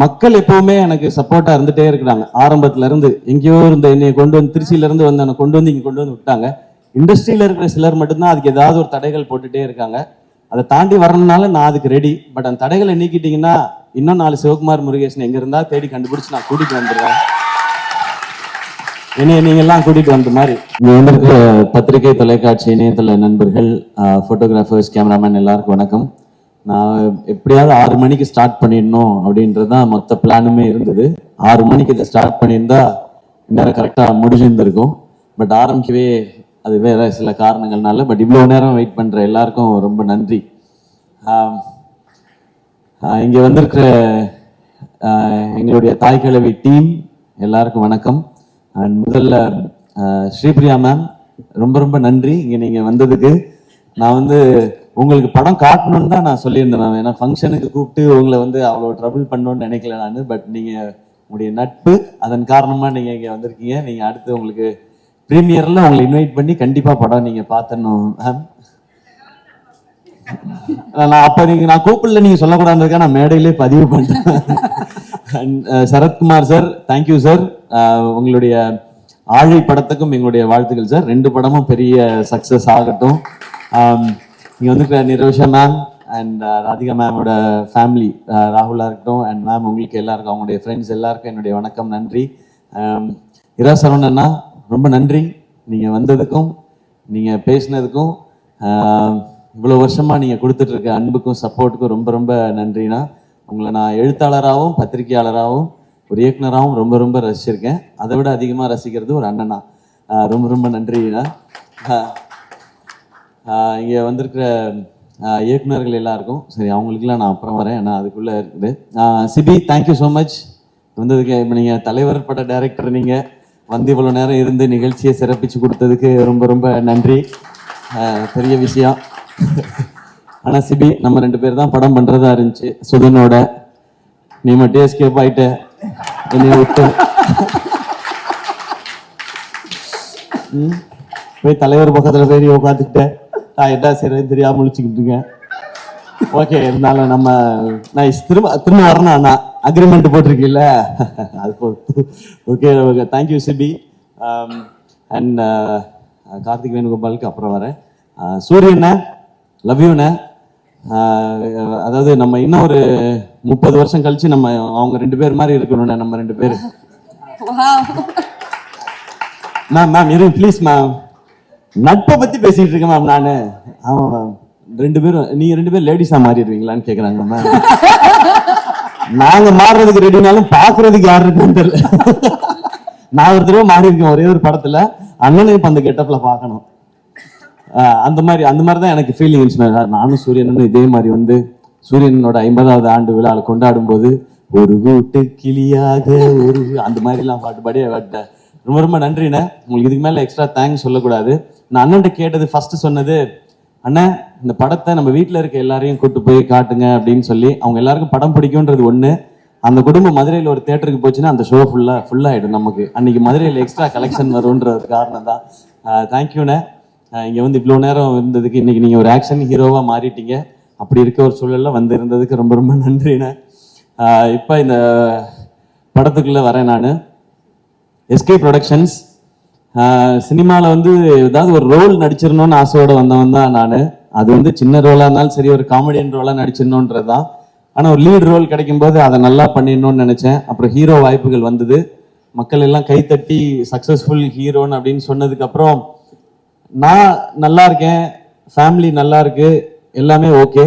மக்கள் எப்பவுமே எனக்கு சப்போர்ட்டா இருந்துட்டே இருக்கிறாங்க. ஆரம்பத்துல இருந்து எங்கேயோ இருந்த என்னை கொண்டு வந்து திருச்சியில இருந்து வந்து என்னை கொண்டு வந்து இங்க கொண்டு வந்து விட்டாங்க. இண்டஸ்ட்ரியில இருக்கிற சிலர் மட்டும்தான் அதுக்கு ஏதாவது ஒரு தடைகள் போட்டுட்டே இருக்காங்க. அதை தாண்டி வரணும்னால நான் அதுக்கு ரெடி. பட் அந்த தடைகளை நீக்கிட்டீங்கன்னா இன்னும் 4 சிவகுமார் முருகேசன் எங்க இருந்தா தேடி கண்டுபிடிச்சு நான் கூட்டிட்டு வந்துடுவேன். என்னைய நீங்க எல்லாம் கூட்டிட்டு வந்த மாதிரி. இங்க வந்திருக்கிற பத்திரிகை, தொலைக்காட்சி, இணையதள நண்பர்கள், போட்டோகிராஃபர்ஸ், கேமராமேன் எல்லாருக்கும் வணக்கம். நான் எப்படியாவது 6 மணிக்கு ஸ்டார்ட் பண்ணிடணும் அப்படின்றதுதான் மொத்த பிளானுமே இருந்தது. 6 மணிக்கு இதை ஸ்டார்ட் பண்ணியிருந்தா நேரம் கரெக்டாக முடிஞ்சிருந்திருக்கும். பட் ஆரம்பிக்கவே அது வேற சில காரணங்கள்னால. பட் இவ்வளோ நேரம் வெயிட் பண்ணுற எல்லாருக்கும் ரொம்ப நன்றி. இங்கே வந்திருக்கிற எங்களுடைய தாய் கிழவி டீம் எல்லாருக்கும் வணக்கம். அண்ட் முதல்ல ஸ்ரீபிரியா மேம் ரொம்ப ரொம்ப நன்றி இங்கே நீங்கள் வந்ததுக்கு. நான் வந்து உங்களுக்கு படம் காட்டணும்னு தான் நான் சொல்லியிருந்தேன். ஏன்னா ஃபங்க்ஷனுக்கு கூப்பிட்டு உங்களை வந்து அவ்வளோ ட்ரபிள் பண்ணணும்னு நினைக்கல நான். பட் நீங்கள் உங்களுடைய நட்பு அதன் காரணமாக நீங்கள் இங்கே வந்திருக்கீங்க. நீங்கள் அடுத்து உங்களுக்கு ப்ரீமியரில் உங்களை இன்வைட் பண்ணி கண்டிப்பாக படம் நீங்கள் பார்த்துடணும் மேம். நான் அப்போ நான் கூப்பிடல நீங்கள் சொல்லக்கூடாதுக்கா நான் மேடையிலே பதிவு பண்ணுறேன். Sarathkumar sir, thank you sir. உங்களுடைய ஆழி படத்துக்கும் எங்களுடைய வாழ்த்துக்கள் சார். 2 படமும் பெரிய சக்ஸஸ் ஆகட்டும். இங்கே வந்துருக்கிற நிரோஷா மேம் அண்ட் ராதிகா மேமோட ஃபேமிலி, ராகுலா இருக்கட்டும் அண்ட் மேம் உங்களுக்கு எல்லாருக்கும், அவங்களுடைய ஃப்ரெண்ட்ஸ் எல்லாருக்கும் என்னுடைய வணக்கம், நன்றி. இரா சரவணண்ணா ரொம்ப நன்றி. நீங்கள் வந்ததுக்கும் நீங்கள் பேசினதுக்கும் இவ்வளோ வருஷமாக நீங்கள் கொடுத்துட்ருக்க அன்புக்கும் சப்போர்ட்டுக்கும் ரொம்ப ரொம்ப நன்றிண்ணா. உங்களை நான் எழுத்தாளராகவும் பத்திரிகையாளராகவும் ஒரு இயக்குனராகவும் ரொம்ப ரொம்ப ரசிச்சிருக்கேன். அதை விட அதிகமாக ரசிக்கிறது ஒரு அண்ணனா. ரொம்ப ரொம்ப நன்றிண்ணா. இங்கே வந்திருக்கிற இயக்குநர்கள் எல்லாருக்கும் சரி, அவங்களுக்குலாம் நான் அப்புறம் வரேன், ஏன்னா அதுக்குள்ளே இருக்குது. சிபி, தேங்க்யூ ஸோ மச் வந்ததுக்கு. இப்போ நீங்கள் தலைவர் பட டைரக்டர், நீங்கள் வந்து இவ்வளோ நேரம் இருந்து நிகழ்ச்சியை சிறப்பித்து கொடுத்ததுக்கு ரொம்ப ரொம்ப நன்றி. பெரிய விஷயம். ஆனால் சிபி, நம்ம 2 பேர் தான் படம் பண்ணுறதா இருந்துச்சு சுதனோட. நீ மட்டும் எஸ்கேப் ஆகிட்ட என்னைய விட்டு. போய் தலைவர் பக்கத்தில் போய் உட்காந்துக்கிட்டேன். நான் என்ன செய்யறது தெரியாம முழிச்சுக்கிட்டு இருக்கேன். ஓகே, இருந்தாலும் நான் திரும்ப வரணும். அண்ணா அக்ரிமெண்ட் போட்டிருக்கீல்ல, அது okay okay. Thank you Sibi. And Karthik வேணுகோபாலுக்கு அப்புறம் வரேன். சூரியண்ண, லவ் யூண்ண. அதாவது நம்ம இன்னும் ஒரு 30 வருஷம் கழிச்சு நம்ம அவங்க 2 பேர் மாதிரி இருக்கணும்ண்ணே. நம்ம 2 பேர். மேம் இரு ப்ளீஸ் மேம். நட்பை பத்தி பேசிட்டு இருக்கேன் மேம் நானு. ஆமா மேம், 2 பேரும் நீங்க 2 பேரும் லேடிஸா மாறிடுவீங்களான்னு கேக்குறாங்க மேம். நாங்க மாறுறதுக்கு ரெடினாலும் பாக்குறதுக்கு யாரு இருக்குன்னு தெரியல. நான் ஒரு தடவை மாறி இருக்கேன் ஒரே ஒரு படத்துல. அண்ணனை இப்ப அந்த கெட்டப்ல பாக்கணும். அந்த மாதிரி தான் எனக்கு ஃபீலிங் இருந்துச்சு. நானும் சூரியனும் இதே மாதிரி வந்து சூரியனோட 50வது ஆண்டு விழாவில் கொண்டாடும் போது ஒரு கூட்டு கிளியாக ஒரு அந்த மாதிரிலாம் பாட்டு பாடியே பாட்டேன். ரொம்ப ரொம்ப நன்றிண்ணே. உங்களுக்கு இதுக்கு மேலே எக்ஸ்ட்ரா தேங்க்ஸ் சொல்லக்கூடாது. நான் அண்ணன்ட்ட கேட்டது ஃபர்ஸ்ட் சொன்னது, அண்ணன் இந்த படத்தை நம்ம வீட்டில் இருக்க எல்லாரையும் கூட்டு போய் காட்டுங்க அப்படின்னு சொல்லி. அவங்க எல்லாருக்கும் படம் பிடிக்கும்ன்றது ஒன்று. அந்த குடும்பம் மதுரையில் ஒரு தேட்டருக்கு போச்சுன்னா அந்த ஷோ ஃபுல்லாகிடும் நமக்கு. அன்னைக்கு மதுரையில் எக்ஸ்ட்ரா கலெக்ஷன் வரும்ன்ற ஒரு காரணம் தான். தேங்க்யூண்ணே. இங்கே வந்து இவ்வளோ நேரம் இருந்ததுக்கு. இன்னைக்கு நீங்கள் ஒரு ஆக்ஷன் ஹீரோவாக மாறிட்டீங்க. அப்படி இருக்க ஒரு சூழலில் வந்து இருந்ததுக்கு ரொம்ப ரொம்ப நன்றிண்ணே. இப்போ இந்த படத்துக்குள்ளே வரேன் நான். எஸ்கே ப்ரொடக்ஷன்ஸ் சினிமாவில் வந்து ஏதாவது ஒரு ரோல் நடிச்சிடணும்னு ஆசையோடு வந்தவன் தான் நான். அது வந்து சின்ன ரோலாக இருந்தாலும் சரி, ஒரு காமெடியன் ரோலாக நடிச்சிடணுன்றது தான். ஆனால் ஒரு லீட் ரோல் கிடைக்கும்போது அதை நல்லா பண்ணிடணும்னு நினச்சேன். அப்புறம் ஹீரோ வாய்ப்புகள் வந்தது. மக்கள் எல்லாம் கைத்தட்டி சக்ஸஸ்ஃபுல் ஹீரோன்னு அப்படின்னு சொன்னதுக்கப்புறம் நான் நல்லா இருக்கேன், ஃபேமிலி நல்லா இருக்கு, எல்லாமே ஓகே.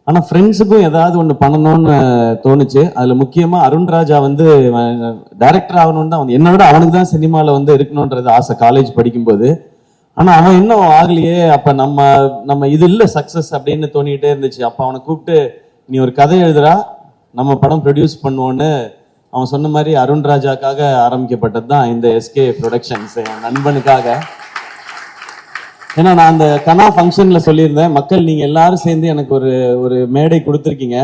ஆனால் ஃப்ரெண்ட்ஸுக்கும் ஏதாவது ஒன்று பண்ணணும்னு தோணுச்சு. அதில் முக்கியமாக அருண்ராஜா வந்து டைரக்டர் ஆகணும்னு தான் வந்து, என்னோட அவனுக்கு தான் சினிமாவில் வந்து இருக்கணுன்றது ஆசை காலேஜ் படிக்கும்போது. ஆனால் அவன் இன்னும் ஆகலையே. அப்போ நம்ம இது இல்லை சக்ஸஸ் அப்படின்னு தோணிக்கிட்டே இருந்துச்சு. அப்போ அவனை கூப்பிட்டு நீ ஒரு கதை எழுதுறா, நம்ம படம் ப்ரொடியூஸ் பண்ணுவோன்னு அவன் சொன்ன மாதிரி அருண்ராஜாக்காக ஆரம்பிக்கப்பட்டது தான் இந்த எஸ்கே ப்ரொடக்ஷன்ஸ், என் நண்பனுக்காக. ஏன்னா நான் அந்த கனா ஃபங்க்ஷன்ல சொல்லியிருந்தேன், மக்கள் நீங்க எல்லாரும் சேர்ந்து எனக்கு ஒரு மேடை கொடுத்துருக்கீங்க.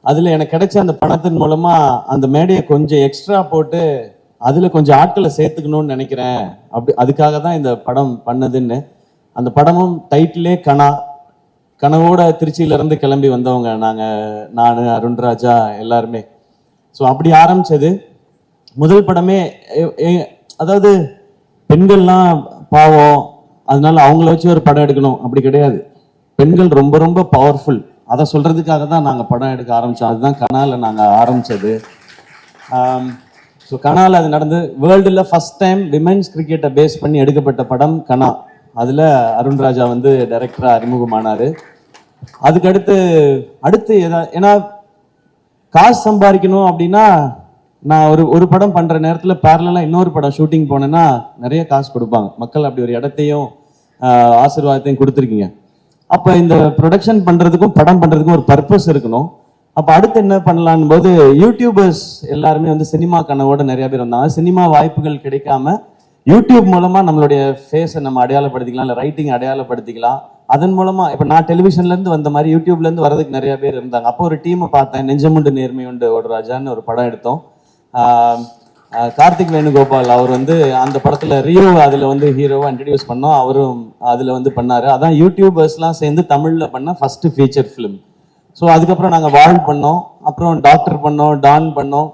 அதுல எனக்கு கிடைச்ச அந்த பணத்தின் மூலமா அந்த மேடையை கொஞ்சம் எக்ஸ்ட்ரா போட்டு அதுல கொஞ்சம் ஆட்களை சேர்த்துக்கணும்னு நினைக்கிறேன். அதுக்காக தான் இந்த படம் பண்ணதுன்னு. அந்த படமும் டைட்டிலே கனவோட திருச்சியில இருந்து கிளம்பி வந்தவங்க நான், அருண்ராஜா எல்லாருமே. ஸோ அப்படி ஆரம்பிச்சது. முதல் படமே அதாவது பெண்கள்லாம் பாவம், அதனால அவங்கள வச்சு ஒரு படம் எடுக்கணும் அப்படி கிடையாது. பெண்கள் ரொம்ப ரொம்ப பவர்ஃபுல், அதை சொல்றதுக்காக தான் நாங்கள் படம் எடுக்க ஆரம்பித்தோம். அதுதான் கனால நாங்கள் ஆரம்பித்தது. ஸோ கனால அது நடந்து வேர்ல்டில் ஃபர்ஸ்ட் டைம் விமென்ஸ் கிரிக்கெட்டை பேஸ் பண்ணி எடுக்கப்பட்ட படம் கனா. அதில் அருண் ராஜா வந்து டைரக்டராக அறிமுகமானார். அதுக்கு அடுத்து ஏன்னா காசு சம்பாதிக்கணும் அப்படின்னா நான் ஒரு படம் பண்ணுற நேரத்தில் பேரலாக இன்னொரு படம் ஷூட்டிங் போனேன்னா நிறைய காசு கொடுப்பாங்க. மக்கள் அப்படி ஒரு இடத்தையும் ஆசீர்வாதத்தையும் கொடுத்துருக்கீங்க. அப்போ இந்த ப்ரொடக்ஷன் பண்ணுறதுக்கும் படம் பண்ணுறதுக்கும் ஒரு பர்பஸ் இருக்கணும். அப்போ அடுத்து என்ன பண்ணலான் போது யூடியூபர்ஸ் எல்லாருமே வந்து சினிமா கனவோட நிறைய பேர் வந்தாங்க. சினிமா வாய்ப்புகள் கிடைக்காம யூடியூப் மூலமாக நம்மளுடைய ஃபேஸை நம்ம அடையாளப்படுத்திக்கலாம், இல்லை ரைட்டிங் அடையாளப்படுத்திக்கலாம். அதன் மூலமாக இப்போ நான் டெலிவிஷன்லேருந்து வந்த மாதிரி யூடியூப்லேருந்து வரதுக்கு நிறைய பேர் இருந்தாங்க. அப்போ ஒரு டீமை பார்த்தேன், நெஞ்சமுண்டு நேர்மையுண்டு ஓடுராஜான்னு ஒரு படம் எடுத்தோம். கார்த்திக் வேணுகோபால் அவர் வந்து அந்த படத்தில் ரியோ அதில் வந்து ஹீரோவாக இன்ட்ரடியூஸ் பண்ணோம். அவரும் அதில் வந்து பண்ணார். அதான் யூடியூபர்ஸ்லாம் சேர்ந்து தமிழில் பண்ண ஃபஸ்ட்டு ஃபீச்சர் ஃபிலிம். ஸோ அதுக்கப்புறம் நாங்கள் வாழ் பண்ணோம், அப்புறம் டாக்டர் பண்ணோம், டான் பண்ணோம்,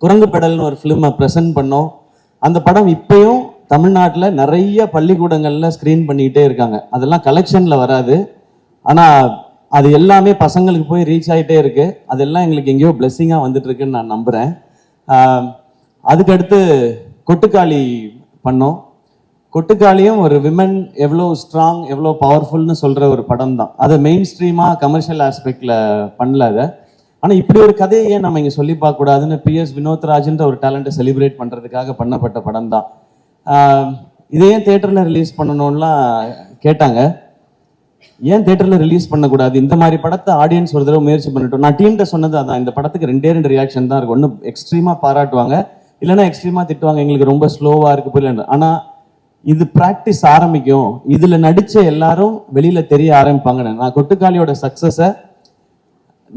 குரங்கு பெடல்னு ஒரு ஃபிலிமை ப்ரெசென்ட் பண்ணோம். அந்த படம் இப்பயும் தமிழ்நாட்டில் நிறைய பள்ளிக்கூடங்களில் ஸ்க்ரீன் பண்ணிக்கிட்டே இருக்காங்க. அதெல்லாம் கலெக்ஷனில் வராது, ஆனால் அது எல்லாமே பசங்களுக்கு போய் ரீச் ஆகிட்டே இருக்கு. அதெல்லாம் எங்களுக்கு எங்கேயோ பிளெஸ்ஸிங்காக வந்துட்டு இருக்குன்னு நான் நம்புகிறேன். அதுக்கடுத்து கொட்டுக்காளி பண்ணோம். கொட்டுக்காளியும் ஒரு விமன் எவ்வளோ ஸ்ட்ராங், எவ்வளோ பவர்ஃபுல்னு சொல்கிற ஒரு படம் தான். அதை மெயின் ஸ்ட்ரீமாக கமர்ஷியல் ஆஸ்பெக்டில் பண்ணல அதை. ஆனால் இப்படி ஒரு கதையை ஏன் நம்ம இங்கே சொல்லி பார்க்கக்கூடாதுன்னு PS வினோத்ராஜ்ன்ற ஒரு டேலண்ட்டை செலிப்ரேட் பண்ணுறதுக்காக பண்ணப்பட்ட படம் தான். இதையே தேட்டரில் ரிலீஸ் பண்ணணும்லாம் கேட்டாங்க. ஏன் தேட்டரில் ரிலீஸ் பண்ணக்கூடாது, இந்த மாதிரி படத்தை ஆடியன்ஸ் ஒரு தடவை முயற்சி பண்ணிட்டோம். நான் டீம்கிட்ட சொன்னது அதான், இந்த படத்துக்கு 2 ரியாக்ஷன் தான் இருக்கும். ஒன்று எக்ஸ்ட்ரீமாக பாராட்டுவாங்க, இல்லைன்னா எக்ஸ்ட்ரீமாக திட்டுவாங்க, எங்களுக்கு ரொம்ப ஸ்லோவாக இருக்கு புரியல. ஆனால் இது ப்ராக்டிஸ் ஆரம்பிக்கும், இதில் நடித்த எல்லாரும் வெளியில் தெரிய ஆரம்பிப்பாங்கன்னு. நான் கொட்டுக்காளியோட சக்ஸஸை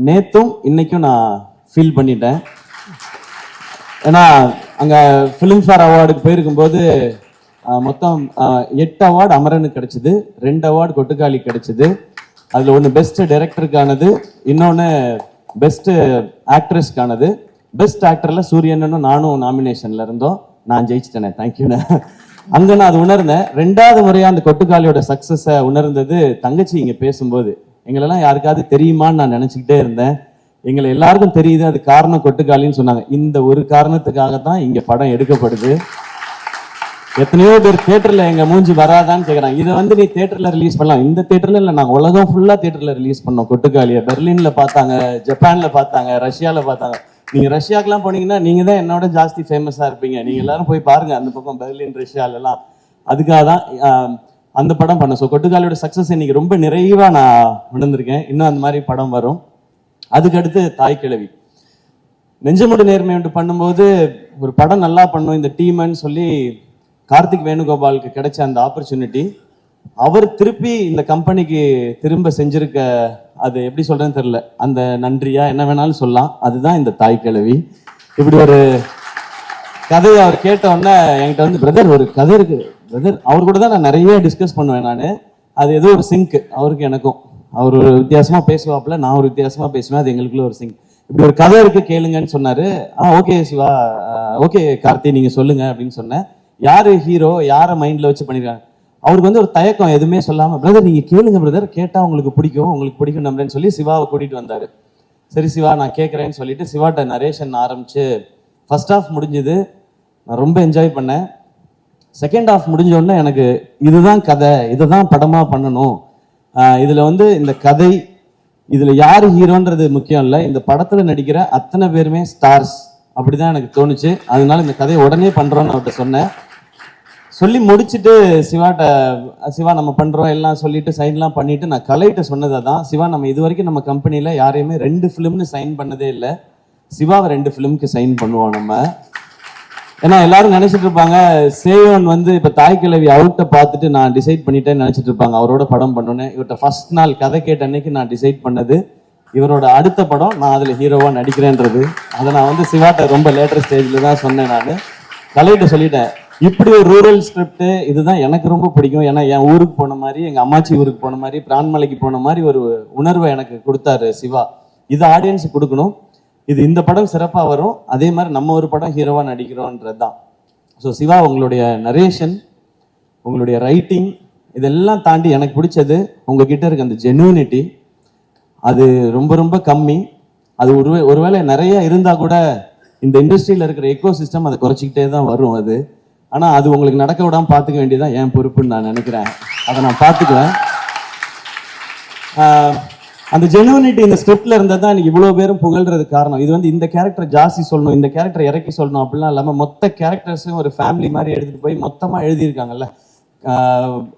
நேற்றும் இன்னைக்கும் நான் ஃபீல் பண்ணிட்டேன். ஏன்னா அங்கே ஃபிலிம்ஃபேர் அவார்டுக்கு போயிருக்கும்போது மொத்தம் 8 அவார்டு அமரனுக்கு கிடைச்சிது, 2 அவார்டு கொட்டுக்காளி கிடைச்சிது. அதில் ஒன்று பெஸ்ட் டைரக்டருக்கானது, இன்னொன்று பெஸ்ட் ஆக்ட்ரஸ்க்கானது. பெஸ்ட் ஆக்டரில் சூரியனும் நானும் நாமினேஷனில் இருந்தோம். நான் ஜெயிச்சிட்டேனே, தேங்க்யூண்ணே. அங்கே நான் அது உணர்ந்தேன். 2வது முறையாக அந்த கொட்டுக்காளியோட சக்ஸஸை உணர்ந்தது தங்கச்சி இங்கே பேசும்போது. எங்களெல்லாம் யாருக்காவது தெரியுமான்னு நான் நினச்சிக்கிட்டே இருந்தேன். எங்களை எல்லாருக்கும் தெரியுது, அது காரணம் கொட்டுக்காளின்னு சொன்னாங்க. இந்த ஒரு காரணத்துக்காக தான் இங்கே படம் எடுக்கப்படுது. எத்தனையோ பேர் தியேட்டர்ல எங்க மூஞ்சி வராதான்னு கேட்குறாங்க. இதை வந்து நீ தியேட்டர்ல ரிலீஸ் பண்ணலாம். இந்த தியேட்டர்ல இல்லை, நாங்கள் உலகம் ஃபுல்லா தியேட்டர்ல ரிலீஸ் பண்ணோம் கொட்டுக்காளியை. பெர்லின்ல பார்த்தாங்க, ஜப்பான்ல பார்த்தாங்க, ரஷ்யாவில் பார்த்தாங்க. நீங்க ரஷ்யாக்கெல்லாம் போனீங்கன்னா நீங்க தான் என்னோட ஜாஸ்தி ஃபேமஸா இருப்பீங்க. நீங்க எல்லாரும் போய் பாருங்க அந்த பக்கம் பெர்லின், ரஷ்யாலெல்லாம். அதுக்காக தான் அந்த படம் பண்ண. ஸோ கொட்டுக்காளியோட சக்ஸஸ் இன்னைக்கு ரொம்ப நிறைவா நான் உணர்ந்திருக்கேன். இன்னும் அந்த மாதிரி படம் வரும். அதுக்கடுத்து தாய்க்கிழவி, நெஞ்சமுடு நேர்மை ஒன்று பண்ணும்போது ஒரு படம் நல்லா பண்ணும் இந்த டீம்னு சொல்லி கார்த்திக் வேணுகோபாலுக்கு கிடைச்ச அந்த ஆப்பர்ச்சுனிட்டி அவர் திருப்பி இந்த கம்பெனிக்கு திரும்ப செஞ்சிருக்க, அது எப்படி சொல்றேன்னு தெரியல, அந்த நன்றியா என்ன வேணாலும் சொல்லலாம். அதுதான் இந்த தாய்க்கிழவி. இப்படி ஒரு கதையை அவர் கேட்ட உடனே என்கிட்ட வந்து, பிரதர் ஒரு கதை இருக்கு பிரதர். அவர் கூட தான் நான் நிறைய டிஸ்கஸ் பண்ணுவேன். நான் அது ஏதோ ஒரு சிங்க் அவருக்கு எனக்கும். அவர் ஒரு வித்தியாசமா பேசுவாப்புல, நான் ஒரு வித்தியாசமா பேசுவேன். அது எங்களுக்குள்ள ஒரு சிங்க். இப்படி ஒரு கதை இருக்கு கேளுங்கன்னு சொன்னாரு. ஓகே சிவா, ஓகே கார்த்தி நீங்க சொல்லுங்க அப்படின்னு சொன்னேன். யாரு ஹீரோ, யாரை மைண்ட்ல வச்சு பண்ணிருக்காங்க. அவருக்கு வந்து ஒரு தயக்கம், எதுவுமே சொல்லாம, பிரதர் நீங்க கேளுங்க பிரதர், கேட்டா உங்களுக்கு பிடிக்கும், உங்களுக்கு பிடிக்கும் நம்புறேன்னு சொல்லி சிவாவை கூட்டிட்டு வந்தாரு. சரி சிவா நான் கேட்கறேன்னு சொல்லிட்டு சிவாட்ட நரேஷன் ஆரம்பிச்சு ஃபர்ஸ்ட் ஹாஃப் முடிஞ்சது. நான் ரொம்ப என்ஜாய் பண்ணேன். செகண்ட் ஹாஃப் முடிஞ்ச உடனே எனக்கு இதுதான் கதை, இதை தான் படமா பண்ணணும். இதுல வந்து இந்த கதை, இதுல யாரு ஹீரோன்றது முக்கியம் இல்லை, இந்த படத்துல நடிக்கிற அத்தனை பேருமே ஸ்டார்ஸ், அப்படிதான் எனக்கு தோணுச்சு. அதனால இந்த கதையை உடனே பண்றோம்னு அவர்கிட்ட சொன்னேன். சொல்லி முடிச்சுட்டு சிவாட்ட, சிவா நம்ம பண்றோம் எல்லாம் சொல்லிட்டு சைன்லாம் பண்ணிட்டு நான் கலைகிட்ட சொன்னதை தான், சிவா நம்ம இது வரைக்கும் நம்ம கம்பெனியில யாரையுமே 2 ஃபிலிம்னு சைன் பண்ணதே இல்லை, சிவாவை 2 ஃபிலிம்க்கு சைன் பண்ணுவோம் நம்ம. ஏன்னா எல்லாரும் நினைச்சிட்டு இருப்பாங்க சேவன் வந்து இப்ப தாய்க்கிழவி அவுட்ட பார்த்துட்டு நான் டிசைட் பண்ணிட்டேன்னு நினைச்சிட்டு இருப்பாங்க அவரோட படம் பண்ணணும்னு. இவர்கிட்ட ஃபர்ஸ்ட் நாள் கதை கேட்ட அன்னைக்கு நான் டிசைட் பண்ணது இவரோட அடுத்த படம் நான் அதுல ஹீரோவா நடிக்கிறேன்றது. அதை நான் வந்து சிவாட்ட ரொம்ப லேட்டர் ஸ்டேஜ்ல தான் சொன்னேன். நான் கலைகிட்ட சொல்லிட்டேன், இப்படி ஒரு ரூரல் ஸ்கிரிப்ட் இதுதான் எனக்கு ரொம்ப பிடிக்கும். ஏன்னா என் ஊருக்கு போன மாதிரி, எங்க அம்மாச்சி ஊருக்கு போன மாதிரி, பிரான்மலைக்கு போன மாதிரி ஒரு உணர்வை எனக்கு கொடுத்தாரு சிவா. இது ஆடியன்ஸுக்கு கொடுக்கணும். இது இந்த படம் சிறப்பாக வரும், அதே மாதிரி நம்ம ஒரு படம் ஹீரோவாக நடிக்கிறோன்றது தான். ஸோ சிவா, உங்களுடைய நரேஷன், உங்களுடைய ரைட்டிங், இதெல்லாம் தாண்டி எனக்கு பிடிச்சது உங்ககிட்ட இருக்க அந்த ஜென்யூனிட்டி. அது ரொம்ப ரொம்ப கம்மி. அது ஒருவேளை நிறைய இருந்தால் கூட இந்த இண்டஸ்ட்ரியில் இருக்கிற எக்கோ சிஸ்டம் அதை குறைச்சிக்கிட்டே தான் வரும் அது. ஆனால் அது உங்களுக்கு நடக்க விடாமல் பார்த்துக்க வேண்டியதான் என் பொறுப்புன்னு நான் நினைக்கிறேன். அதை நான் பார்த்துக்குவேன். அந்த ஜெனுவினிட்டி இந்த ஸ்கிரிப்ட்ல இருந்தால் தான் எனக்கு இவ்வளோ பேரும் புகழ்றதுக்கு காரணம். இது வந்து இந்த கேரக்டர் ஜாஸ்தி சொல்லணும், இந்த கேரக்டர் இறக்கி சொல்லணும் அப்படிலாம் இல்லாமல் மொத்த கேரக்டர்ஸையும் ஒரு ஃபேமிலி மாதிரி எடுத்துகிட்டு போய் மொத்தமாக எழுதியிருக்காங்கல்ல.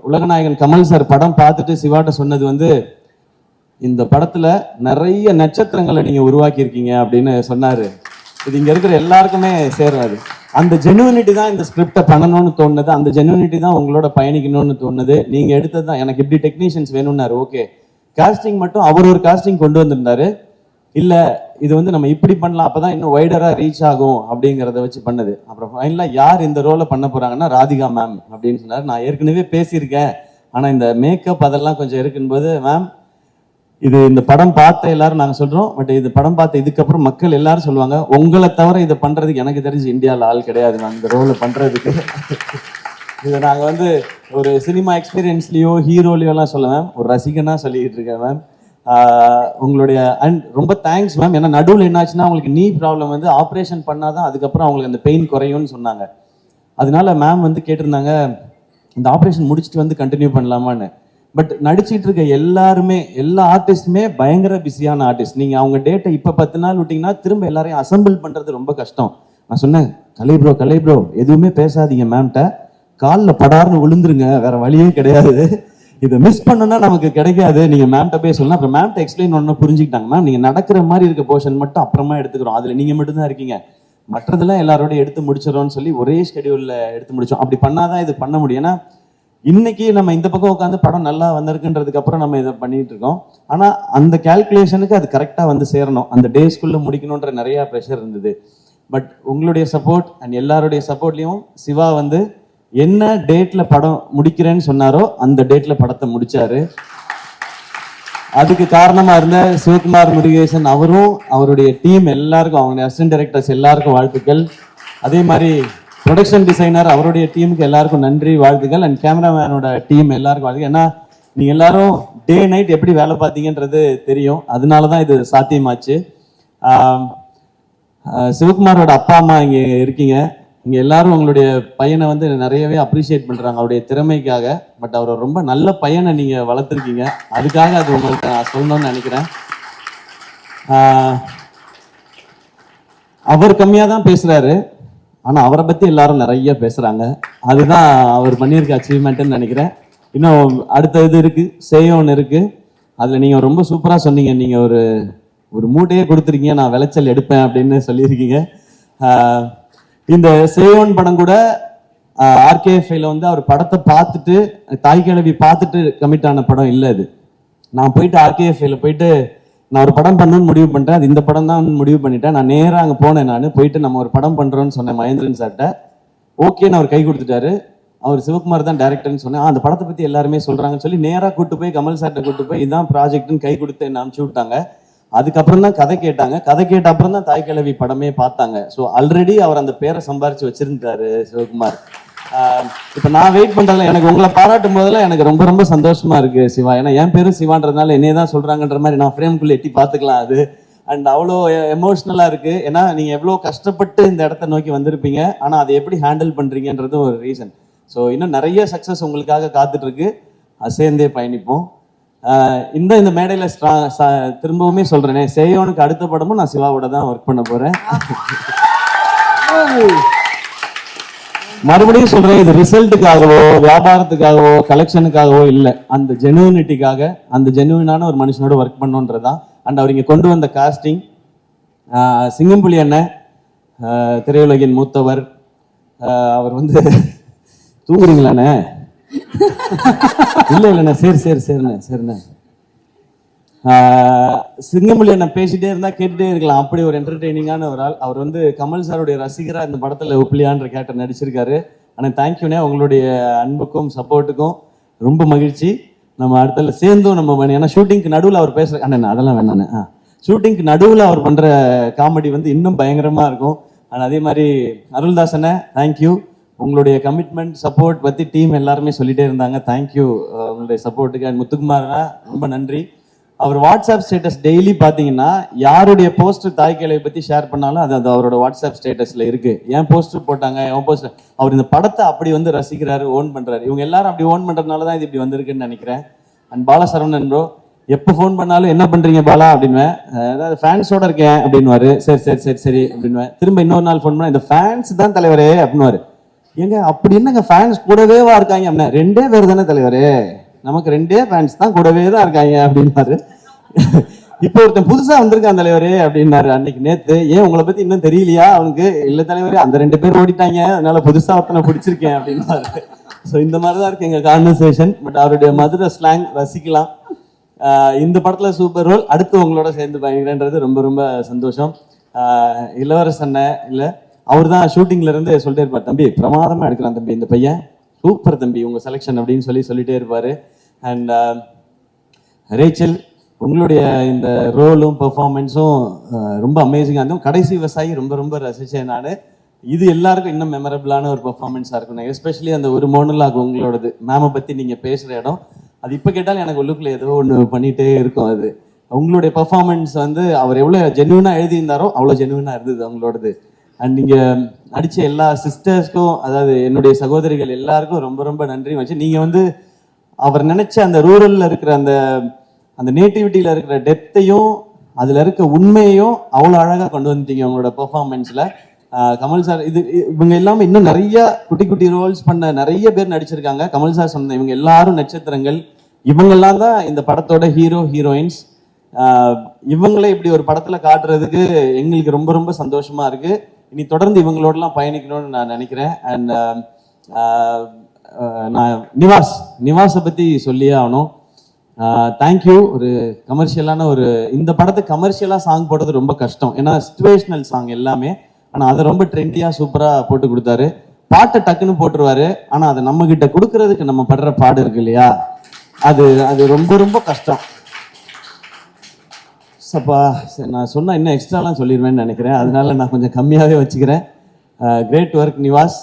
உலகநாயகன் கமல் சார் படம் பார்த்துட்டு சிவாட்ட சொன்னது வந்து, இந்த படத்துல நிறைய நட்சத்திரங்களை நீங்க உருவாக்கி இருக்கீங்க அப்படின்னு சொன்னாரு. இது இங்க இருக்கிற எல்லாருக்குமே சேராது. அந்த ஜெனுவினிட்டி தான் இந்த ஸ்கிரிப்டை பண்ணணும்னு தோணுது, அந்த ஜெனுவினிட்டி தான் உங்களோட பயணிக்கணும்னு தோணுது. நீங்க எடுத்தது தான். எனக்கு இப்படி டெக்னீஷியன்ஸ் வேணும்னாரு, ஓகே. காஸ்டிங் மட்டும் அவர் ஒரு காஸ்டிங் கொண்டு வந்திருந்தாரு. இல்ல இது வந்து நம்ம இப்படி பண்ணலாம், அப்பதான் இன்னும் வைடரா ரீச் ஆகும் அப்படிங்கிறத வச்சு பண்ணது. அப்புறம் ஃபைனலா யார் இந்த ரோலை பண்ண போறாங்கன்னா ராதிகா மேம் அப்படின்னு சொன்னார். நான் ஏற்கனவே பேசியிருக்கேன், ஆனா இந்த மேக்கப் அதெல்லாம் கொஞ்சம் இருக்கும்போது, மேம் இது இந்த படம் பார்த்த எல்லாரும் நாங்க சொல்றோம், பட் இது படம் பார்த்த இதுக்கப்புறம் மக்கள் எல்லாரும் சொல்லுவாங்க, உங்களை தவிர இதை பண்றதுக்கு எனக்கு தெரிஞ்சு இந்தியாவில் ஆள் கிடையாது மேம் இந்த ரோலை பண்றதுக்கு. இதை நாங்கள் வந்து ஒரு சினிமா எக்ஸ்பீரியன்ஸ்லயோ ஹீரோலையோ எல்லாம் சொல்ல மேம், ஒரு ரசிகனா சொல்லிக்கிட்டு இருக்கேன் மேம். உங்களுடைய அண்ட் ரொம்ப தேங்க்ஸ் மேம். ஏன்னா நடுவில் என்னாச்சுன்னா அவங்களுக்கு நீ ப்ராப்ளம் வந்து ஆப்ரேஷன் பண்ணாதான் அதுக்கப்புறம் அவங்களுக்கு அந்த பெயின் குறையும்னு சொன்னாங்க. அதனால மேம் வந்து கேட்டிருந்தாங்க, இந்த ஆப்ரேஷன் முடிச்சுட்டு வந்து கண்டினியூ பண்ணலாமான்னு. பட் நடிச்சிட்டு இருக்க எல்லாருமே, எல்லா ஆர்டிஸ்டுமே பயங்கர பிஸியான ஆர்டிஸ்ட். நீங்க அவங்க டேட்டை இப்போ 10 நாள் விட்டீங்கன்னா திரும்ப எல்லாரையும் அசம்பிள் பண்றது ரொம்ப கஷ்டம். நான் சொன்னேன், கலை ப்ரோ எதுவுமே பேசாதீங்க மேம்கிட்ட, காலில் படார்னு விழுந்துருங்க, வேற வழியே கிடையாது. இதை மிஸ் பண்ணனா நமக்கு கிடைக்காது, நீங்க மேம்கிட்ட போய் சொல்லலாம். அப்புறம் மேம்கிட்ட எக்ஸ்பிளைன் ஒன்று புரிஞ்சுக்கிட்டாங்க. மேம் நீங்க நடக்கிற மாதிரி இருக்க போர்ஷன் மட்டும் அப்புறமா எடுத்துக்கிறோம், அதுல நீங்க மட்டும் தான் இருக்கீங்க, மற்றதெல்லாம் எல்லாரோட எடுத்து முடிச்சிடறோம்னு சொல்லி ஒரே ஸ்கெடியூல்ல எடுத்து முடிச்சோம். அப்படி பண்ணாதான் இது பண்ண முடியும். ஏன்னா இன்னைக்கு நம்ம இந்த பக்கம் உட்காந்து படம் நல்லா வந்திருக்குன்றதுக்கு அப்புறம் நம்ம இதை பண்ணிட்டு இருக்கோம். ஆனா அந்த கால்குலேஷனுக்கு அது கரெக்டா வந்து சேரணும், அந்த டேஸ்க்குள்ள முடிக்கணும்ன்ற நிறைய ப்ரெஷர் இருந்தது. பட் உங்களுடைய சப்போர்ட் அண்ட் எல்லாருடைய சப்போர்ட்லயும் சிவா வந்து என்ன டேட்ல படம் முடிக்கிறேன்னு சொன்னாரோ அந்த டேட்ல படத்தை முடிச்சாரு. அதுக்கு காரணமா இருந்த சிவகுமார் முருகேசன் அவரும் அவருடைய டீம் எல்லாருக்கும், அவங்க அசிஸ்டன்ட் டைரக்டர்ஸ் எல்லாருக்கும் வாழ்த்துக்கள். அதே மாதிரி ப்ரொடக்ஷன் டிசைனர் அவருடைய டீமுக்கு எல்லாருக்கும் நன்றி, வாழ்த்துக்கள். அண்ட் கேமராமேனோட டீம் எல்லாருக்கும் வாழ்த்துக்கள். ஏன்னா நீங்க எல்லாரும் டே நைட் எப்படி வேலை பார்த்தீங்கன்றது தெரியும், அதனாலதான் இது சாத்தியமாச்சு. சிவகுமாரோட அப்பா அம்மா இங்க இருக்கீங்க, இங்க எல்லாரும் உங்களுடைய பையனை வந்து நிறையவே அப்ரிஷியேட் பண்றாங்க அவருடைய திறமைக்காக. பட் அவரை ரொம்ப நல்ல பையனை நீங்க வளர்த்துருக்கீங்க, அதுக்காக அது உங்களுக்கு நான் சொல்லணும்னு நினைக்கிறேன். அவர் கம்மியா தான் பேசுறாரு, ஆனா அவரை பத்தி எல்லாரும் நிறைய பேசுறாங்க, அதுதான் அவர் பண்ணியிருக்க அச்சீவ்மெண்ட்னு நினைக்கிறேன். இன்னும் அடுத்த இது இருக்கு, சேயோன் இருக்கு, அதுல நீங்க ரொம்ப சூப்பரா சொன்னீங்க. நீங்க ஒரு மூட்டையே கொடுத்துருக்கீங்க, நான் விளைச்சல் எடுப்பேன் அப்படின்னு சொல்லியிருக்கீங்க. இந்த சேயோன் படம் கூட ஆர்கேஎஃப்ல வந்து அவர் படத்தை பார்த்துட்டு, தாய் கிழவி பார்த்துட்டு கமிட் ஆன படம் இல்லை அது. நான் போயிட்டு ஆர்கேஎஃப்ல போயிட்டு நான் ஒரு படம் பண்ணணும்னு முடிவு பண்ணிட்டேன், அது இந்த படம் தான் முடிவு பண்ணிட்டேன். நான் நேராக அங்கே போனேன், நான் போயிட்டு நம்ம ஒரு படம் பண்றோம்னு சொன்னேன் மகேந்திரன் சார்ட்ட. ஓகேன்னு அவர் கை கொடுத்துட்டாரு. அவர் சிவகுமார் தான் டைரக்டர்னு சொன்னேன். அந்த படத்தை பத்தி எல்லாருமே சொல்றாங்கன்னு சொல்லி நேராக கூட்டு போய் கமல் சார்ட்ட கூட்டு போய் இதான் ப்ராஜெக்ட்னு கை கொடுத்து என்ன அனுப்பிச்சு விட்டாங்க. அதுக்கப்புறம் தான் கதை கேட்டாங்க, கதை கேட்ட அப்புறம் தான் தாய் கிழவி படமே பார்த்தாங்க. ஸோ ஆல்ரெடி அவர் அந்த பேரை சம்பாரிச்சு வச்சிருந்தாரு சிவகுமார். இப்ப நான் வெயிட் பண்றேன், எனக்கு உங்களை பாராட்டும் போதெல்லாம் எனக்கு ரொம்ப ரொம்ப சந்தோஷமா இருக்கு சிவா. ஏன்னா என் பேரும் சிவான்றதுனால என்னையே தான் சொல்றாங்கன்ற மாதிரி நான் ஃப்ரேம்குள்ள எட்டி பார்த்துக்கலாம் அது. அண்ட் அவ்வளோ எமோஷ்னலா இருக்கு. ஏன்னா நீங்க எவ்வளோ கஷ்டப்பட்டு இந்த இடத்த நோக்கி வந்திருப்பீங்க, ஆனா அதை எப்படி ஹேண்டில் பண்றீங்கன்றது ஒரு ரீசன். ஸோ இன்னும் நிறைய சக்சஸ் உங்களுக்காக காத்துட்டு இருக்கு, சேர்ந்தே பயணிப்போம். இந்த மேடையில திரும்பவுமே சொல்றேனே, சேயோனுக்கு அடுத்த படமும் நான் சிவாவோட தான் ஒர்க் பண்ண போறேன். மறுபடியும் சொல்றேன், இது ரிசல்ட்டுக்காகவோ வியாபாரத்துக்காகவோ கலெக்ஷனுக்காகவோ இல்லை, அந்த ஜெனுவினிட்டிக்காக, அந்த ஜெனுவினான ஒரு மனுஷனோட ஒர்க் பண்ணோன்றதான். அண்ட் அவர் இங்க கொண்டு வந்த காஸ்டிங், சிங்கம்புலி அண்ணன் திரையுலகின் மூத்தவர், அவர் வந்து தூங்குறீங்களாண்ணே? இல்லைண்ணே, சரிண்ணே. சிங்கமொழி என்ன பேசிட்டே இருந்தா கேட்டுட்டே இருக்கலாம், அப்படி ஒரு என்டர்டெய்னிங்கான ஒரு ஆள். அவர் வந்து கமல் சாருடைய ரசிகரா இந்த படத்துல உப்ளியான்ற கேரக்டர் நடிச்சிருக்காரு. ஆனா தேங்க்யூண்ணே, உங்களுடைய அன்புக்கும் சப்போர்ட்டுக்கும் ரொம்ப மகிழ்ச்சி. நம்ம அடுத்தல சேர்ந்தும் நம்ம ஏன்னா ஷூட்டிங்க்கு நடுவில் அவர் பேசுற அண்ணன் அதெல்லாம் வேணாண்ணே. ஷூட்டிங்க்கு நடுவில் அவர் பண்ற காமெடி வந்து இன்னும் பயங்கரமா இருக்கும். அண்ட் அதே மாதிரி அருள்தாசனை தேங்க்யூ, உங்களுடைய கமிட்மெண்ட் சப்போர்ட் பத்தி டீம் எல்லாருமே சொல்லிட்டே இருந்தாங்க. தேங்க்யூ உங்களுடைய சப்போர்ட்டுக்கு. அண்ட் முத்துக்குமார்னா ரொம்ப நன்றி. அவர் வாட்ஸ்அப் ஸ்டேட்டஸ் டெய்லி பார்த்தீங்கன்னா யாருடைய போஸ்டர் தாய்க்கிழவை பத்தி ஷேர் பண்ணாலும் அது அவரோட வாட்ஸ்அப் ஸ்டேட்டஸ்ல இருக்கு. ஏன் போஸ்டர் போட்டாங்க, என் போஸ்டர், அவர் இந்த படத்தை அப்படி வந்து ரசிக்கிறாரு, ஓன் பண்றாரு. இவங்க எல்லாரும் அப்படி ஓன் பண்றதுனால தான் இது இப்படி வந்திருக்குன்னு நினைக்கிறேன். அண்ட் பாலசரவணன் ப்ரோ எப்போ ஃபோன் பண்ணாலும் என்ன பண்றீங்க பாலா அப்படின்வேன். அதாவது ஃபேன்ஸோட இருக்கேன் அப்படின்வாரு. சரி சரி சரி சரி அப்படின்வேன். திரும்ப இன்னொரு நாள் ஃபோன் பண்ணா இந்த ஃபேன்ஸ் தான் தலைவரே அப்படின்வாரு. எங்க அப்படி என்னங்க ஃபேன்ஸ் கூடவேவா இருக்காங்க அப்படின்னா, 2 பேர் தானே தலைவரே, நமக்கு 2 ஃபேன்ஸ் தான் கூடவே தான் இருக்காங்க அப்படின்னாரு. இப்போ ஒருத்தன் புதுசா வந்திருக்கான் தலைவரே அப்படின்னாரு அன்னைக்கு நேத்து. ஏன் உங்களை பத்தி இன்னும் தெரியலையா அவனுக்கு? இல்ல தலைவரே அந்த 2 பேர் ஓடிட்டாங்க, அதனால புதுசா ஒருத்தனை பிடிச்சிருக்கேன் அப்படின்னாரு. ஸோ இந்த மாதிரிதான் இருக்கு எங்க கான்வர்சேஷன். பட் அவருடைய மதுரை ஸ்லாங் ரசிக்கலாம். இந்த படத்துல சூப்பர் ரோல். அடுத்து உங்களோட சேர்ந்து பயங்கரன்றது ரொம்ப ரொம்ப சந்தோஷம். இளவரசன் இல்ல அவர் தான் ஷூட்டிங்ல இருந்து சொல்லிட்டே இருப்பார், தம்பி பிரமாதமா எடுக்கிறான் தம்பி, இந்த பையன் சூப்பர் தம்பி உங்க செலெக்ஷன் அப்படின்னு சொல்லிட்டே இருப்பாரு. அண்ட் ரேச்சல், உங்களுடைய இந்த ரோலும் பெர்ஃபார்மன்ஸும் ரொம்ப அமேசிங்காக இருந்தும். கடைசி விவசாயி ரொம்ப ரொம்ப ரசிச்சேன் நான். இது எல்லாருக்கும் இன்னும் மெமரபிளான ஒரு பெர்ஃபார்மன்ஸாக இருக்கும். எஸ்பெஷலி அந்த ஒரு மோனலாக் உங்களோடது, மேமை பற்றி நீங்கள் பேசுகிற இடம், அது இப்போ கேட்டாலும் எனக்கு உள்ளுக்குள்ள ஏதோ ஒன்று பண்ணிகிட்டே இருக்கும். அது உங்களுடைய பெர்ஃபார்மன்ஸ் வந்து அவர் எவ்வளோ ஜென்யூனாக எழுதியிருந்தாரோ அவ்வளோ ஜென்யூனாக இருந்தது அவங்களோடது. அண்ட் நீங்கள் அடித்த எல்லா சிஸ்டர்ஸ்க்கும், அதாவது என்னுடைய சகோதரிகள் எல்லாருக்கும் ரொம்ப ரொம்ப நன்றி வச்சு. நீங்கள் வந்து அவர் நினைச்ச அந்த ரூரலில் இருக்கிற அந்த நேட்டிவிட்டியில் இருக்கிற டெப்த்தையும் அதில் இருக்க உண்மையையும் அவ்வளோ அழகாக கொண்டு வந்துட்டீங்க உங்களோட பெர்ஃபார்மன்ஸில். கமல் சார் இவங்க எல்லாமே இன்னும் நிறைய குட்டி குட்டி ரோல்ஸ் பண்ண நிறைய பேர் நடிச்சிருக்காங்க. கமல் சார் சொன்ன இவங்க எல்லாரும் நட்சத்திரங்கள். இவங்கெல்லாம் தான் இந்த படத்தோட ஹீரோ ஹீரோயின்ஸ். இவங்களே இப்படி ஒரு படத்துல காட்டுறதுக்கு எங்களுக்கு ரொம்ப ரொம்ப சந்தோஷமா இருக்கு. இனி தொடர்ந்து இவங்களோடலாம் பயணிக்கணும்னு நான் நினைக்கிறேன். அண்ட் நான் நிவாஸை பத்தி சொல்லியே ஆகணும். தேங்க்யூ. ஒரு கமர்ஷியலான இந்த படத்தை கமர்ஷியலா சாங் போடுறது ரொம்ப கஷ்டம், ஏன்னா சிச்சுவேஷனல் சாங் எல்லாமே. ஆனா அதை ரொம்ப ட்ரெண்டியா சூப்பரா போட்டு கொடுத்தாரு. பாட்டை டக்குன்னு போட்டுருவாரு, ஆனா அதை நம்ம கிட்ட கொடுக்கறதுக்கு நம்ம படுற பாடு இருக்கு இல்லையா, அது ரொம்ப ரொம்ப கஷ்டம். சப்பா நான் சொன்னா இன்னும் எக்ஸ்ட்ராலாம் சொல்லிடுவேன்னு நினைக்கிறேன், அதனால நான் கொஞ்சம் கம்மியாவே வச்சுக்கிறேன். Great work Nivas.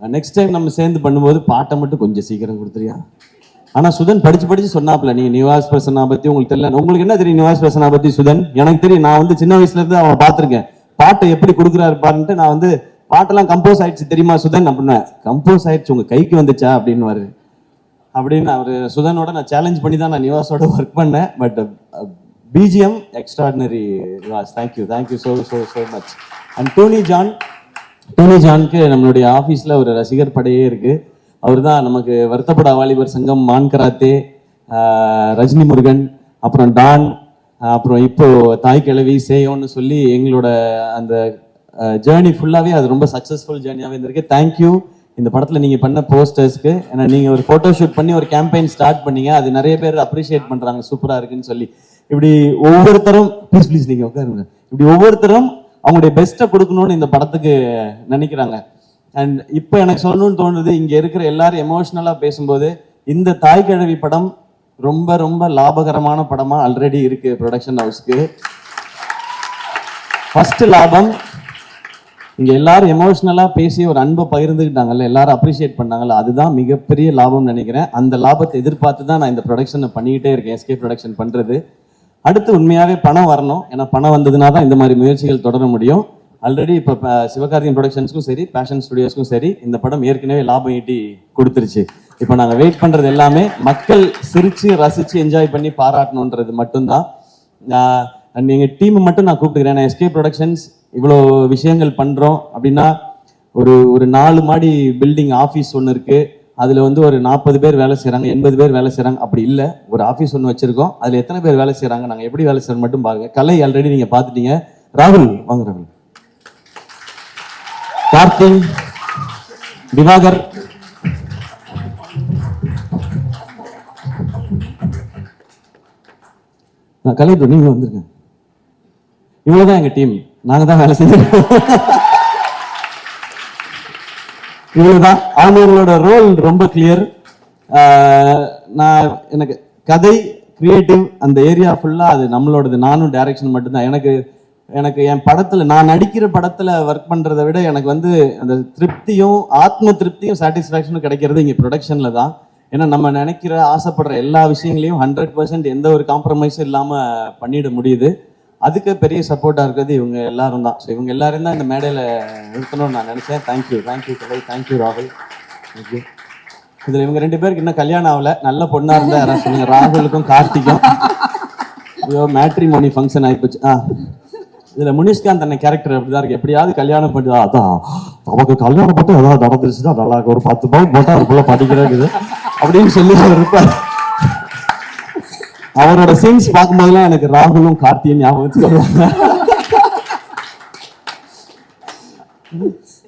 Next time நம்ம சேர்ந்து பண்ணும்போது பாட்டை மட்டும் கொஞ்சம் சீக்கிரம் கொடுத்துறியா? ஆனா சுதன் படிச்சு சொன்னாப்ல, நீங்க நிவாஸ் பிரசன்னா பத்தி உங்களுக்கு தெரியல. உங்களுக்கு என்ன தெரியும் நிவாஸ் பிரசன்னா பத்தி சுதன்? எனக்கு தெரியும், நான் வந்து சின்ன வயசுல இருந்து அவனை பார்த்திருக்கேன். பாட்டை எப்படி கொடுக்குறாரு பாருன்ட்டு நான் வந்து பாட்டெல்லாம் கம்போஸ் ஆயிடுச்சு தெரியுமா சுதன் அப்படின்னா, கம்போஸ் ஆயிடுச்சு உங்க கைக்கு வந்துச்சா அப்படின்னு அவரு சுதனோட நான் சேலஞ்ச் பண்ணி தான் நான் நிவாஸோட ஒர்க் பண்ணேன். But BGM extraordinary Nivas. Thank you so much. And Tony ஜானுக்கு நம்மளுடைய ஆஃபீஸில் ஒரு ரசிகர் படையே இருக்கு. அவர் தான் நமக்கு வருத்தப்பட வாலிபர் சங்கம், மான் கராத்தே, ரஜினி முருகன், அப்புறம் டான், அப்புறம் இப்போ தாய் கிழவி சேயோன்னு சொல்லி எங்களோட அந்த ஜேர்னி ஃபுல்லாகவே அது ரொம்ப சக்ஸஸ்ஃபுல் ஜேர்னியாகவே இருந்திருக்கு. தேங்க்யூ இந்த படத்தில் நீங்கள் பண்ண போஸ்டர்ஸ்க்கு. ஏன்னா நீங்கள் ஒரு ஃபோட்டோ ஷூட் பண்ணி ஒரு கேம்பெயின் ஸ்டார்ட் பண்ணீங்க, அது நிறைய பேர் அப்ரிஷியேட் பண்ணுறாங்க, சூப்பராக இருக்குன்னு சொல்லி. இப்படி ஒவ்வொருத்தரும் ப்ளீஸ் நீங்கள் உட்காருங்க, இப்படி ஒவ்வொருத்தரும் அவங்களுடைய பெஸ்ட்டை கொடுக்கணும்னு இந்த படத்துக்கு நினைக்கிறாங்க. அண்ட் இப்போ எனக்கு சொல்லணும்னு தோணுது, இங்கே இருக்கிற எல்லாரும் எமோஷ்னலாக பேசும்போது இந்த தாய் கிழவி படம் ரொம்ப ரொம்ப லாபகரமான படமா ஆல்ரெடி இருக்கு ப்ரொடக்ஷன் ஹவுஸ்க்கு. ஃபர்ஸ்ட் லாபம், இங்க எல்லாரும் எமோஷனலா பேசி ஒரு அன்பை பகிர்ந்துக்கிட்டாங்கல்ல, எல்லாரும் அப்ரிஷியேட் பண்ணாங்கல்ல, அதுதான் மிகப்பெரிய லாபம் நினைக்கிறேன். அந்த லாபத்தை எதிர்பார்த்து தான் நான் இந்த ப்ரொடக்ஷனை பண்ணிக்கிட்டே இருக்கேன், எஸ்கே ப்ரொடக்ஷன் பண்றது. அடுத்து உண்மையாவே பணம் வரணும், ஏன்னா பணம் வந்ததுனா தான் இந்த மாதிரி முயற்சிகள் தொடர முடியும். ஆல்ரெடி இப்போ சிவகார்த்திகேயன் ப்ரொடக்ஷன்ஸ்க்கும் சரி, பேஷன் ஸ்டுடியோஸ்க்கும் சரி, இந்த படம் ஏற்கனவே லாபம் ஈட்டி கொடுத்துருச்சு. இப்போ நாங்கள் வெயிட் பண்றது எல்லாமே மக்கள் சிரிச்சு ரசிச்சு என்ஜாய் பண்ணி பாராட்டணுன்றது மட்டும்தான். எங்கள் டீமை மட்டும் நான் கூப்பிட்டுக்கிறேன். எஸ்கே ப்ரொடக்ஷன்ஸ் இவ்வளோ விஷயங்கள் பண்ணுறோம் அப்படின்னா, ஒரு 4 மாடி பில்டிங் ஆஃபீஸ் ஒன்று இருக்கு, அதில் வந்து ஒரு 40 பேர் வேலை செய்கிறாங்க, 80 பேர் வேலை செய்கிறாங்க. அப்படி இல்லை, ஒரு ஆஃபீஸ் ஒன்று வச்சிருக்கோம், அதில் எத்தனை பேர் வேலை செய்கிறாங்க, நாங்கள் எப்படி வேலை செய்யறோம் மட்டும் பாருங்க. கலை ஆல்ரெடி நீங்கள் பார்த்துட்டீங்க. ராகுல் வாங்க, ராகுல், கார்த்திக், திவாகர், கலை நீங்க வந்துருங்க. இவ்வளவுதான் எங்க டீம், நாங்க தான் வேலை செஞ்சிருக்கோம். இவ்வளவுதான். அவங்களோட ரோல் ரொம்ப கிளியர். எனக்கு கதை கிரியேட்டிவ் அந்த ஏரியா ஃபுல்லா அது நம்மளோடது. நானும் டைரக்ஷன் மட்டும்தான். எனக்கு என் படத்துல நான் நடிக்கிற படத்துல ஒர்க் பண்றதை விட எனக்கு வந்து அந்த திருப்தியும் ஆத்ம திருப்தியும் சாட்டிஸ்ஃபேக்ஷனும் கிடைக்கிறது இங்க ப்ரொடக்ஷன்ல தான். ஏன்னா நம்ம நினைக்கிற ஆசைப்படுற எல்லா விஷயங்களையும் 100% எந்த ஒரு காம்ப்ரமைஸும் இல்லாம பண்ணிட முடியுது. அதுக்கு பெரிய சப்போர்ட்டா இருக்கிறது இவங்க எல்லாரும் தான். ஸோ இவங்க எல்லாரும் தான் இந்த மேடையில நிறுத்தணும்னு நான் நினைச்சேன். தேங்க்யூ கலை, தேங்க்யூ ராகுல், தேங்க்யூ. இதுல இவங்க 2 பேருக்கு இன்னும் கல்யாணம் ஆகல. நல்ல பொண்ணா இருந்தா யாராவது சொல்லுங்க. ராகுலுக்கும் கார்த்திக்கும் ஐயோ மேட்ரிமோனி ஃபங்க்ஷன் ஆயிப்போச்சு. இதுல முனிஷ்காந்த் அண்ணன் கேரக்டர் அப்படிதான் இருக்கு. எப்படியாவது கல்யாணம் பண்ணி அதான் நமக்கு கல்யாணம் போட்டு ஏதாவது நடந்துருச்சுன்னா நல்லா ஒரு 10 பவுன் போட்டா அதுக்குள்ள படிக்கிறது அப்படின்னு சொல்லி இருப்பார். அவரோட சீன்ஸ் பார்க்கும்போதெல்லாம் எனக்கு ராகுலும் கார்த்தியும் ஞாபகத்துக்கு வருவாங்க.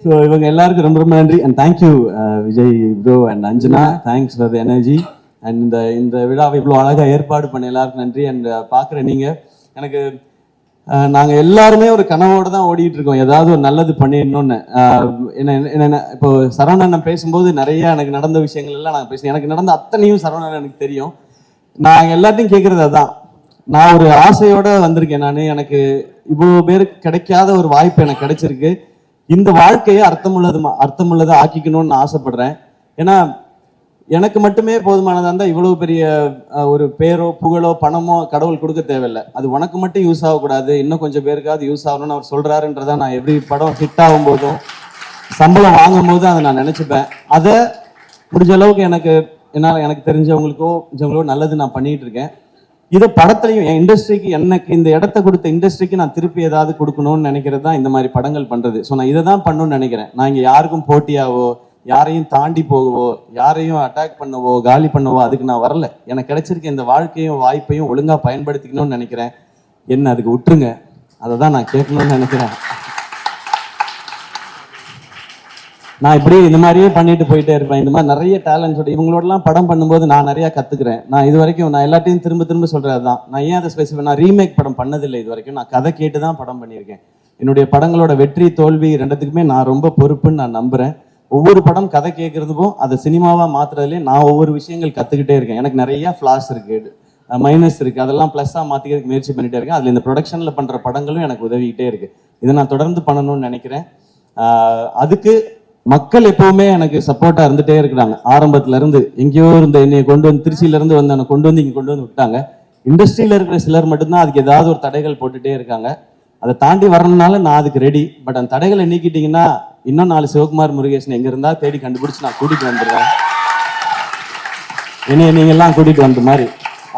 ஸோ இவங்க எல்லாருக்கும் ரொம்ப ரொம்ப நன்றி. And thank you Vijay bro and Anjana, thanks for the energy. And இந்த விழாவை இவ்வளோ அழகாக ஏற்பாடு பண்ண எல்லாருக்கும் நன்றி. அண்ட் பார்க்குற நீங்க எனக்கு நாங்க எல்லாருமே ஒரு கனவோட தான் ஓடிட்டு இருக்கோம், ஏதாவது ஒரு நல்லது பண்ணிடணும்னு. என்ன இப்போ சரவணன் பேசும்போது நிறைய எனக்கு நடந்த விஷயங்கள் எல்லாம் நாங்கள் பேசுறோம். எனக்கு நடந்த அத்தனையும் சரவணன் எனக்கு தெரியும். நான் எல்லாத்தையும் கேட்கறது அதான். நான் ஒரு ஆசையோட வந்திருக்கேன். எனக்கு இவ்வளவு பேருக்கு கிடைக்காத ஒரு வாய்ப்பு எனக்கு கிடைச்சிருக்கு. இந்த வாழ்க்கையை அர்த்தமுள்ளதை ஆக்கிக்கணும்னு நான் ஆசைப்படுறேன். ஏன்னா எனக்கு மட்டுமே போதுமானதா இருந்தா இவ்வளவு பெரிய ஒரு பேரோ புகழோ பணமோ கடவுள் கொடுக்க தேவையில்லை. அது உனக்கு மட்டும் யூஸ் ஆகக்கூடாது, இன்னும் கொஞ்சம் பேருக்காவது யூஸ் ஆகணும்னு அவர் சொல்றாருன்றதா நான் எவ்ரி படம் ஹிட் ஆகும் போதும் சம்பளம் வாங்கும் போதும் அதை நான் நினைச்சுப்பேன். அதை முடிஞ்ச அளவுக்கு எனக்கு தெரிஞ்சவங்களுக்கோ நல்லது நான் பண்ணிட்டு இருக்கேன். இதை படத்துலையும் என் இண்டஸ்ட்ரிக்கு, எனக்கு இந்த இடத்த கொடுத்த இண்டஸ்ட்ரிக்கு நான் திருப்பி ஏதாவது கொடுக்கணும்னு நினைக்கிறது தான் இந்த மாதிரி படங்கள் பண்றது. ஸோ நான் இதை தான் பண்ணணும்னு நினைக்கிறேன். நான் இங்க யாருக்கும் போட்டியாவோ யாரையும் தாண்டி போகவோ யாரையும் அட்டாக் பண்ணவோ காலி பண்ணவோ அதுக்கு நான் வரல. எனக்கு கிடைச்சிருக்க இந்த வாழ்க்கையும் வாய்ப்பையும் ஒழுங்கா பயன்படுத்திக்கணும்னு நினைக்கிறேன். என்ன அதுக்கு விட்டுருங்க, அதை தான் நான் கேட்கணும்னு நினைக்கிறேன். நான் இப்படி இந்த மாதிரியே பண்ணிட்டு போயிட்டே இருப்பேன். இந்த மாதிரி நிறைய டேலண்ட்ஸோட இவங்களோடலாம் படம் பண்ணும்போது நான் நிறைய கத்துக்கிறேன். நான் இது வரைக்கும் நான் எல்லாத்தையும் திரும்ப சொல்றது தான். நான் ஏன் அதை ஸ்பெசிஃபை, நான் ரீமேக் படம் பண்ணதில்லை இது வரைக்கும். நான் கதை கேட்டு தான் படம் பண்ணியிருக்கேன். என்னுடைய படங்களோட வெற்றி தோல்வி ரெண்டுத்துக்குமே நான் ரொம்ப பொறுப்புன்னு நான் நம்புறேன். ஒவ்வொரு படம் கதை கேட்கறதுக்கும் அதை சினிமாவா மாத்துறதுலேயே நான் ஒவ்வொரு விஷயங்கள் கத்துக்கிட்டே இருக்கேன். எனக்கு நிறைய ஃபிளாஸ் இருக்கு, மைனஸ் இருக்கு, அதெல்லாம் பிளஸ்ஸா மாத்திக்கிறதுக்கு முயற்சி பண்ணிட்டே இருக்கேன். அதுல இந்த ப்ரொடக்ஷன்ல பண்ற படங்களும் எனக்கு உதவிக்கிட்டே இருக்கு. இதை நான் தொடர்ந்து பண்ணணும்னு நினைக்கிறேன். அதுக்கு மக்கள் எப்பவுமே எனக்கு சப்போர்ட்டா இருந்துட்டே இருக்கிறாங்க. ஆரம்பத்துல இருந்து எங்கேயோ இருந்த என்னை கொண்டு வந்து திருச்சியில இருந்து வந்து என்னை கொண்டு வந்து இங்க கொண்டு வந்து விட்டாங்க. இண்டஸ்ட்ரியில இருக்கிற சிலர் மட்டும்தான் அதுக்கு ஏதாவது ஒரு தடைகள் போட்டுட்டே இருக்காங்க. அதை தாண்டி வரணும்னால நான் அதுக்கு ரெடி. பட் அந்த தடைகளை நீக்கிட்டீங்கன்னா இன்னும் 4 சிவகுமார் முருகேசன் எங்க இருந்தா தேடி கண்டுபிடிச்சு நான் கூட்டிட்டு வந்துடுவேன். என்னைய நீங்க எல்லாம் கூட்டிட்டு வந்த மாதிரி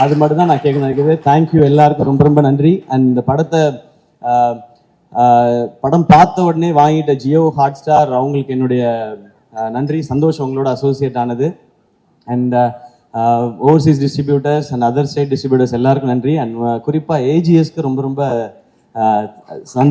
அது மட்டும் தான் நான் கேட்க நினைக்கிறேன். தேங்க்யூ எல்லாருக்கும் ரொம்ப ரொம்ப நன்றி. அண்ட் இந்த படத்தை படம் பார்த்த உடனே வாங்கிட்ட ஜியோ ஹாட்ஸ்டார் அவங்களுக்கு என்னுடைய நன்றி, சந்தோஷம் உங்களோட அசோசியேட் ஆனது. And Overseas distributors and other state distributors எல்லாருக்கும் நன்றி. அண்ட் குறிப்பாக ஏஜிஎஸ்க்கு ரொம்ப ரொம்ப சந்தோஷம்.